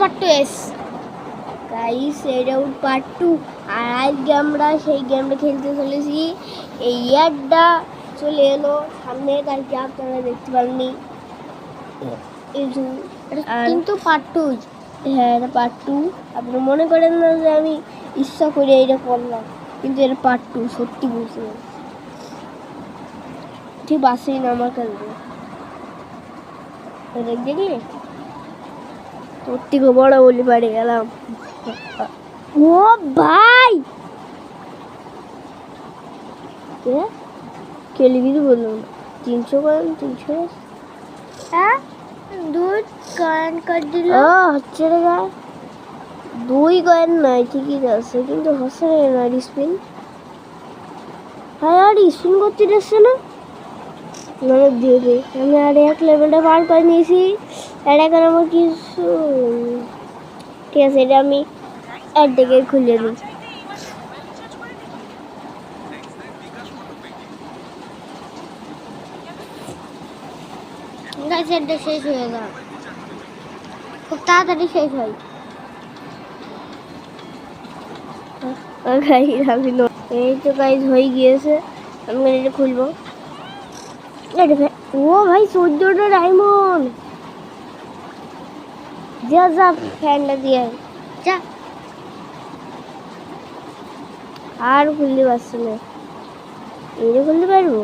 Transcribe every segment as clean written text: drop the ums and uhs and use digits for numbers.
Part two S guys, এটা part two. আর আজকে আমরা সেই গেমটা খেলতে চলেছি। এই ইয়ারটা চলে এলো সামনে, তার কি আপনারা দেখতে পাননি কিন্তু পার্ট টু। হ্যাঁ, এটা পার্ট টু। আপনারা মনে করেন না যে আমি ইচ্ছা করে এটা করলাম, কিন্তু এটা পার্ট টু। সত্যি বলছি, ঠিক বাসেই না আমার কাছে দেখলি তোর থেকে বড় বলি পারে গেলাম। ও ভাই কেলি কিছু বললাম না। 300 কয়েন, 300 দুই কয়েন কাট দিল। হচ্ছে রে গা, 2 কয়েন নাই, ঠিকই আছে, কিন্তু হচ্ছে না স্পিন। হ্যাঁ, আর স্পিন করতে যাচ্ছে না মানে দেবে। আমি আর এক লেভেলটা পার করে নিয়েছি। আর এখন আমার কিছু ঠিক আছে, এটা আমি একদিকে খুলে দিই। এটা শেষ হয়ে যাক, খুব তাড়াতাড়ি শেষ হয়। এই তো গাইজ হয়ে গিয়েছে। আমি এটা খুলবো। ও ভাই, 14টা ডায়মন্ড। যা যা ফ্যানটা দিয়ে যা। আর খুলতে পারছি না। এটা খুলতে পারবো?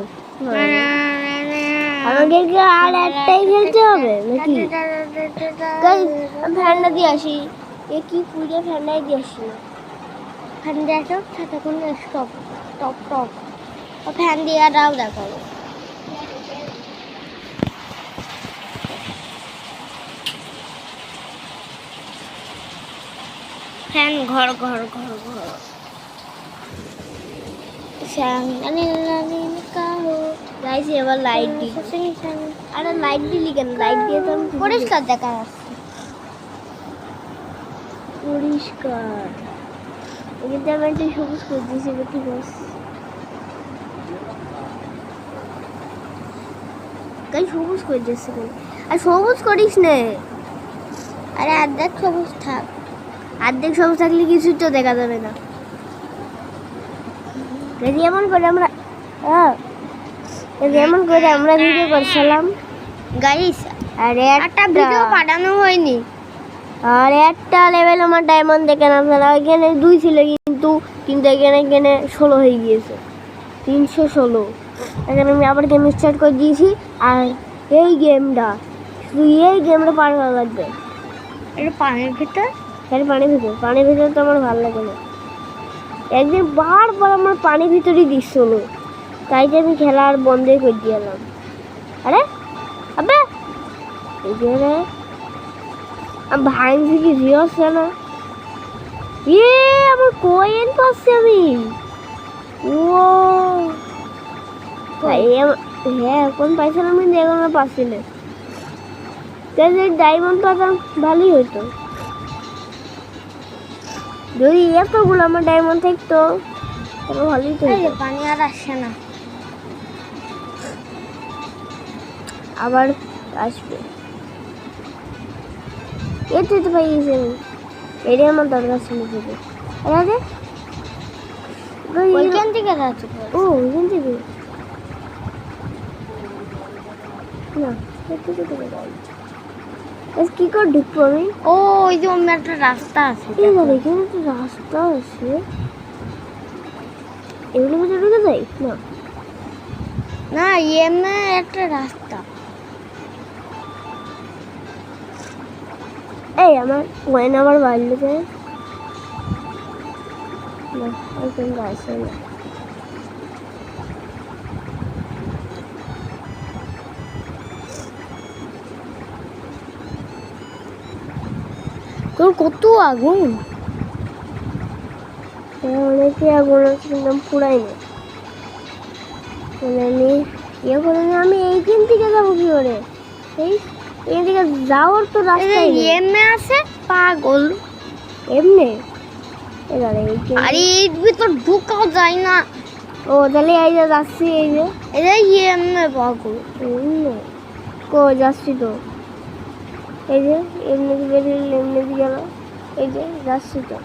আমাকে কি আর একটাই খেলতে হবে নাকি? ফ্যানটা দিয়ে আসি। এ কি পুজো, ফ্যানটাই দিয়ে আসি না। ফ্যান দিয়ে আসো, তখন স্টপ টপ টপ ফ্যান দিয়ে দাও, দেখাবো। ফ্যান ঘর ঘর ঘর ঘর এবার লাইট দিই। আরে লাইট দিলি কেন? লাইট দিয়ে তো পরিষ্কার দেখা যাচ্ছে। পরিষ্কার এখানে আমি একটা সবুজ করে দিয়েছি, ঠিক আছে। তাই সবুজ করে দিয়েছে কেন? আর সবুজ করিস নে। আরে অর্ধেক সবুজ থাক, অর্ধেক সবুজ থাকলে কিছুই তো দেখা যাবে না। যেমন করে আমরা ভিডিও করছিলাম গাইস, আর একটা ভিডিও পাঠানো হয়নি। আর একটা লেভেল আমার ডায়মন্ড দেখে না ফেলা, এখানে 2 ছিল, কিন্তু এখানে 16 হয়ে গিয়েছে। 316। এখানে আমি আবার গেম স্টার্ট করে দিয়েছি। আর এই গেমটা পার করা লাগবে। এটা পানির ভিতর, পানির ভিতর তো আমার ভালো লাগে না। একদিন বারবার আমার পানির ভিতরেই দিচ্ছিল, তাই যে আমি খেলা আর বন্ধই করে দিলাম। আরে আবে ভাই থেকে জিওছে না। আমার কয়েন পাচ্ছি আমি। হ্যাঁ, কোন পাইছিলাম কিন্তু এখন আর পাচ্ছি না। ডায়মন্ড পাতাম ভালোই হইতো যদি এতগুলো আমার ডায়মন্ড থাকতো, তবে ভালোই তো। পানি আর আসছে না, আবার আসবে। এতে তো পাই গেছে, এটাই আমার দরকার ছিল। ওইখান থেকে যাচ্ছে। ও ওইখান থেকে না, কি করে ঢুকবো আমি? ও ওই যে অন্য একটা রাস্তা আছে। এখানে একটা রাস্তা আছে, এগুলো মধ্যে ঢুকে যাই না। না, এমনি একটা রাস্তা। এই আমার কয়েন আবার বাড়লো যায় না, এখন আসে না। তোর কত আগুন? অনেকে আগুন আছে, কিন্তু পুরাই না। আমি এইখান থেকে যাবো কি করে? এই দিকে যাওয়ার তো রাস্তা এমনি আছে পাগল। এমনি আরে এর ভিতর ঢুকাও যায় না। ও তাহলে এই যে যাচ্ছি, এই যে এমনি পাগল। কো যাচ্ছি তো, এই যে এমনি বেরিয়ে এমনি গেল, এই যে যাচ্ছি তো।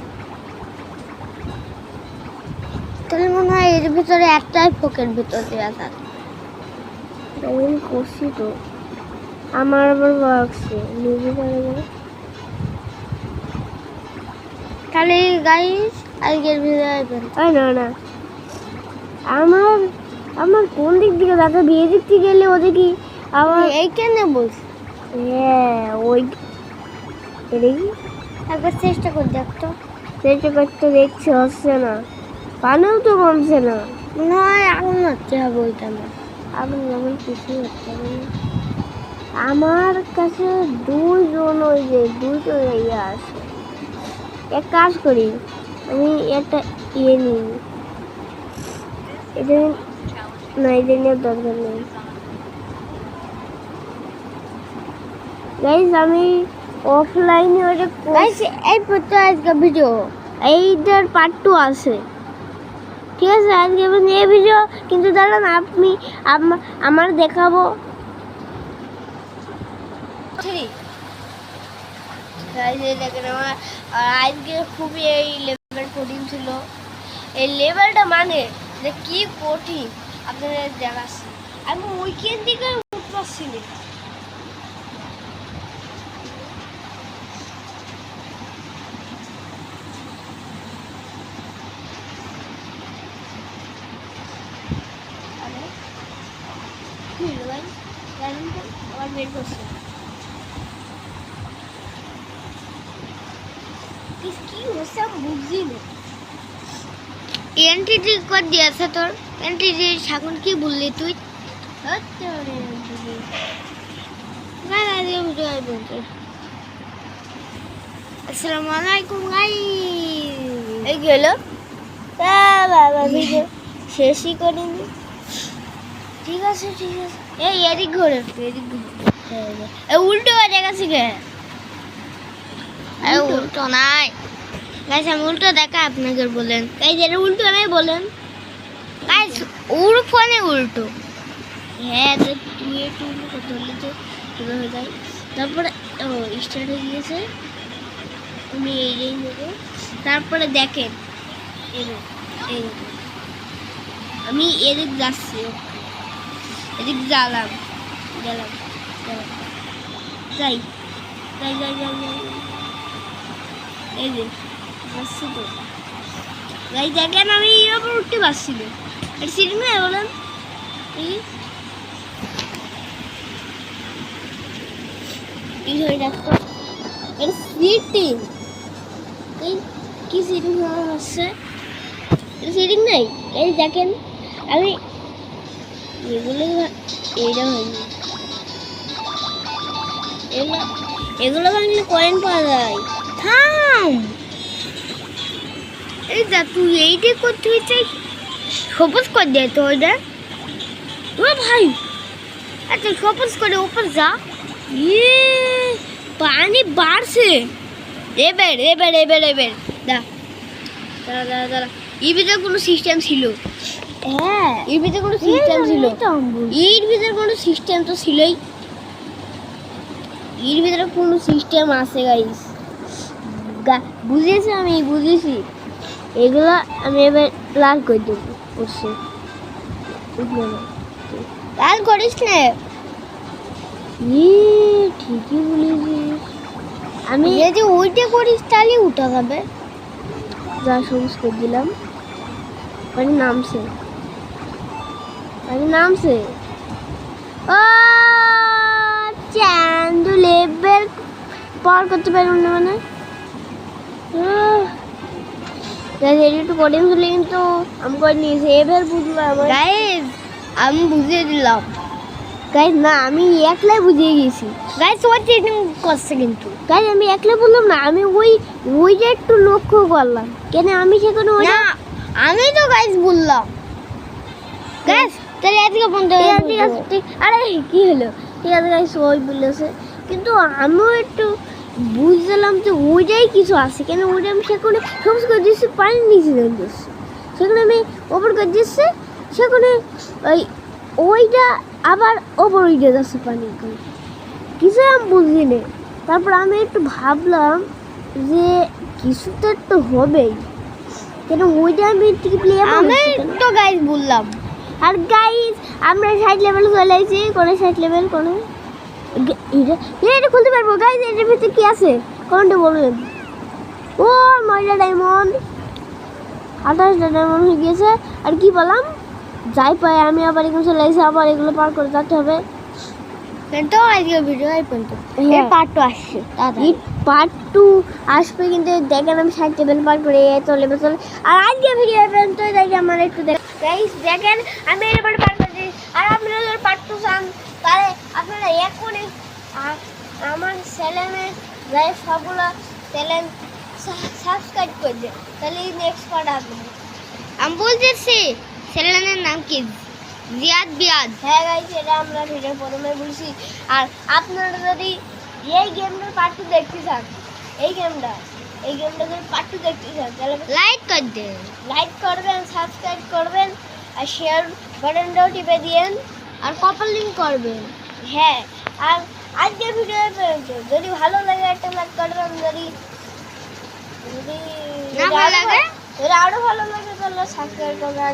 তাহলে মনে হয় এর ভিতরে একটাই পকেট ভিতর দেওয়া থাকে। আমি করছি তো, আমার আবার বাক্সে নিজে করে গেল। তাহলে গাইস আজকের ভিডিও আসবেন। না না, আমার আমার কোন দিক থেকে দাদা বিয়ে দিক থেকে গেলে ওদিকে আমার এইখানে বলছি। হ্যাঁ ওই দেখি একবার চেষ্টা করে দেখতো। চেষ্টা করতে দেখছি হচ্ছে না, পানিও তো কমছে না। মনে হয় আগুন হচ্ছে হবে ওইটা না, আগুন যেমন কিছুই হচ্ছে হবে না। আমার কাছে দুইজন ওই যে দুটো ইয়ে আছে। এক কাজ করি, আমি একটা ইয়ে নিই, এটা না, এটা নিয়ে দরকার নেই। গাইস আমি অফলাইনে ওটা গাইস এই পড়তে আজকে ভিডিও এইটার পার্ট 2 আছে, ঠিক আছে? আজকে এই ভিডিও কিন্তু দাঁড়ান, আপনি আমার দেখাবো। আজকে খুবই এই লেভেল কঠিন ছিল। এই লেভেলটা মানে যে কি কঠিন আপনাদের দেখাচ্ছি। আমি উইকেন্ড দিকে উঠতে পারছি না। বের করছে কি হচ্ছে আমি বুঝছি না। এন্ট্রি কর দিয়েছে তোর এন্ট্রি সাগুন কি বললি তুই? আসসালামু আলাইকুম গাইস, এই গেল বাবা ভিডিও শেষই করিনি। ঠিক আছে ঠিক আছে, এই এদিক ঘুরে এদিক ঘুরে উল্টো হয়ে গেছে গে। উল্টো নাই গাইস, আমি উল্টো দেখা আপনাকে বলেন গাইস, এটা উল্টো নাই বলেন গাইস, ওর ফোনে উল্টো। হ্যাঁ তো তুই একটু কথা বললে তো পুরো হয়ে যায়। তারপরে স্টার্ট হয়ে গিয়েছে, আমি এই নেবো। তারপরে দেখেন আমি এদিক যাচ্ছি, এদিক গেলাম গেলাম গেলাম যাই যাই যাই যাই যাই এই যে যাচ্ছি তো যাই। দেখেন আমি এর ওপর উঠতে পারছি না, এটা সিট নয় বলেন। এই ধরে রাখতো এটা সিটিং, এই কি সিটিং হচ্ছে? এটা সিটিং নাই। এই দেখেন আমি এগুলো এইটা হয়নি, এগুলো ভাঙলে কয়েন পাওয়া যায়। থাম, এই যা তুই এইটা করতে হয়েছে সপোজ কর দে তো ওইটা ও ভাই। আচ্ছা সপোজ করে ওপর যা, ইয়ে পানি বাড়ছে। এবার এবার এবার এবার দাঁড়া দাঁড়া দাঁড়া দাঁড়া, এর ভিতরে কোনো সিস্টেম ছিল? হ্যাঁ এর ভিতরে কোনো সিস্টেম ছিল, এর ভিতরে কোনো সিস্টেম তো ছিলই, এর ভিতরে কোনো সিস্টেম আছে গাইস। বুঝেছি আমি বুঝেছি, এগুলো আমি এবার লাল করে দেবো। করছি লাল করিস না, ঠিকই বলেছিস। আমি যদি ওইটা করিস তাহলে উঠা যাবে। যা সবুজ করে দিলাম, পানি নামছে পানি নামছে। ও চান্দু লেবেল পার করতে পারলাম না মানে একটু কঠিন ছিল, কিন্তু আমি করে নিয়েছি। এবার বুঝলাম গাইস, আমি বুঝিয়ে দিলাম গাইস। না আমি একলাই বুঝিয়ে গেছি গাইস, ওই ট্রেনিং করছে কিন্তু গাইস আমি একলাই বললাম না, আমি ওইটা একটু লক্ষ্য করলাম। কেন আমি সেখানে না, আমি তো গাইস বললাম গাইস। তাহলে আজকে বন্ধ ঠিক আছে। আরে কি হলো, ঠিক আছে গাইস ওই বলেছে, কিন্তু আমিও একটু বুঝলাম যে ওইটাই কিছু আছে। কেন ওইটা আমি সেখানে সবুজ করে দিচ্ছি, পানির নিচে দিচ্ছি, সেখানে আমি ওপর করে দিচ্ছি, সেখানে ওইটা আবার ওপর উঠে যাচ্ছে পানি। কিছু আমি বুঝলি না তারপর আমি একটু ভাবলাম যে কিছু তো একটু হবেই, কেন ওইটা আমি প্লে আমি তো গাইজ বললাম। আর গাইজ আমরা 60 লেভেল চলে আসছি। কোনে 60 লেভেল কোনে এটা খুলতে পারবো গাইজ? এটার ভিতরে কি আছে কোনটা বলবেন? ও 9টা ডায়মন্ড, 28টা ডায়মন্ড হয়ে গিয়েছে। আর কি বললাম, যাই পাই আমি আবার এগুলো চলে আসি, আবার এগুলো পার করে যেতে হবে। কিন্তু আজকে ভিডিও এই পর্যন্ত, এর পার্ট 2 আসছে, এই পার্ট 2 আসবে। কিন্তু দেখেন আমি 60 লেভেল পার করে চলে চলে। আর আজকে ভিডিও এই পর্যন্ত, দেখে আমার একটু গাইস দেখেন আমি এবার পার করে। আর আপনারা যদি পার্ট 2 চান তাহলে আপনারা এখনই আমার চ্যানেলে যাই সবগুলো চ্যানেল সাবস্ক্রাইব করে দেন, তাহলে নেক্সট পার্ট আসবে। আমি বলতেছি চ্যানেলের নাম কি? জিয়াদ বিয়াদ। হ্যাঁ গাইস, এটা আমরা ভিডিওর প্রথমে বলছি। আর আপনারা যদি এই গেমটার পার্ট 2 দেখতে চান, এই গেমটা যদি পার্ট 2 দেখতে চান তাহলে লাইক করে দেন, লাইক করবেন, সাবস্ক্রাইব করবেন, আর শেয়ার বাটনটাও টিপে দিয়েন, আর কপাল লিংক করবেন। হ্যাঁ, আর আজকের ভিডিও যদি ভালো লাগে একটা লাইক করবেন, যদি আরো ভালো লাগে তাহলে সাবস্ক্রাইব করবেন।